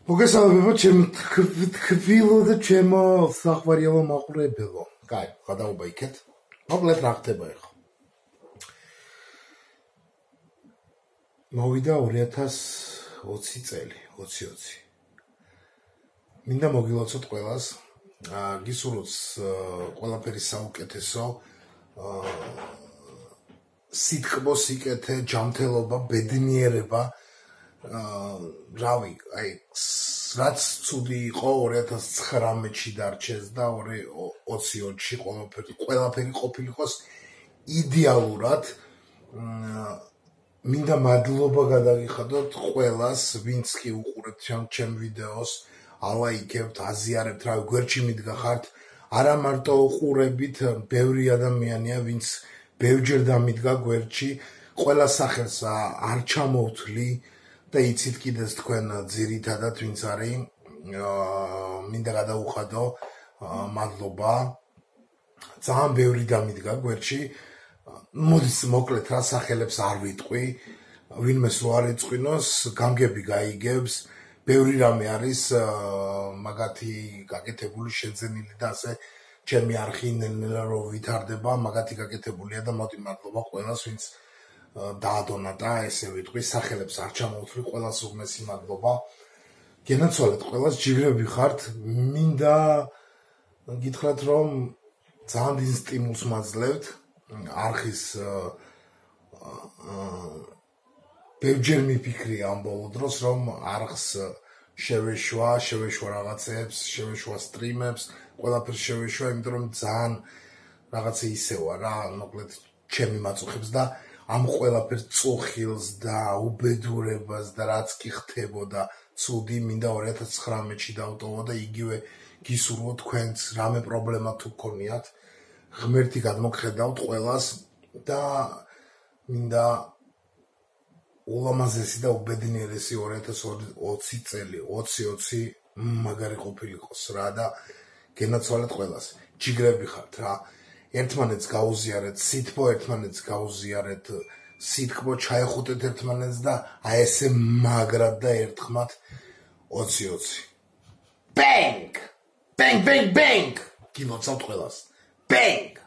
მოგესალმებათ ჩემ თბილო და ჩემო საყვარელო მაყურებელო. კაი, გადავობა იქეთ. მოკლედ რა ხდება ახლა? მოვიდა 2020 წელი, 2020. მინდა მოგილოცოთ ყველას. გისურვოთ ყველაფერი საუკეთესო. სიტყვა, სიკეთე, ჯანმრთელობა, ბედნიერება. რავი, აი, რაც ცუდი იყო 2019-ში დარჩეს და 2020-ში ყველაფერი ყოფილიყოს იდეალურად. მინდა მადლობა გადაგიხადოთ ყველას, ვინც კი უყურებთ ჩემ ვიდეოს, ალაიქებთ, აზიარებთ, რავი, გვერდში მიდგახართ. არა მარტო უყურებით, ბევრი ადამიანია, ვინც ბევრჯერ დამიდგა გვერდში, ყველა სახელს არ ჩამოვთვლი. და იცით კიდეც თქვენ ძირითადად ვინც არის, მინდა გადავუხადო მადლობა. ძალიან ბევრი დამიდგა გვერდში. მოდის მოკლედ რა სახელებს არ ვიტყვი, ვინმეს რო არ ეწყვინოს, გამგები გაიგებს, ბევრი რამე არის მაგათი გაკეთებული, შეძენილი და ასე ჩემი არხი ნელ-ნელა რო ვითარდება, მაგათი გაკეთებულია და მოდი მადლობა ყველას, ვინც დაადონატა, ესე ვიტყვი, სახელებს არ ჩამოვთვლი, ყველას უღმესი მადლობა. გენაცვალეთ ყველას, ჯიგრები ხართ. მინდა გითხრათ, რომ ძალიან დიდ სტიმულს მაძლევთ. არხის ბევრჯერ მიფიქრია ამ ბოლო დროს, რომ არხს შევეშვა რაღაცებს, შევეშვა სტრიმებს, ყველაფერს შევეშვა, იმიტომ რომ ძალიან რაღაცა ისევა რა, მოკლედ ჩემი მაწუხებს და ამ ყველაფერს წუხილს და უბედურებას და რაც კი ხდებოდა ცუდი მინდა 2019-ში დავტოვო და იგივე გისურვო თქვენც რამე პრობლემა თუ გქონიათ ღმერთი გადმოგხედავთ ყველას და მინდა ულამაზესი და უბედნიერესი 2020 წელი 2020 მაგარი ყოფილიყოს რა და გენაცვალეთ ყველას ჯიგრები ხართ რა ერთმანეთს გაუზიარეთ, სითბო ერთმანეთს გაუზიარეთ, სითბო ჩაეხუტეთ ერთმანეთს და აი ესე მაგრად და ერთხმად 2020. Bang! Bang, bang, bang! გილოცავთ ყველას. Bang!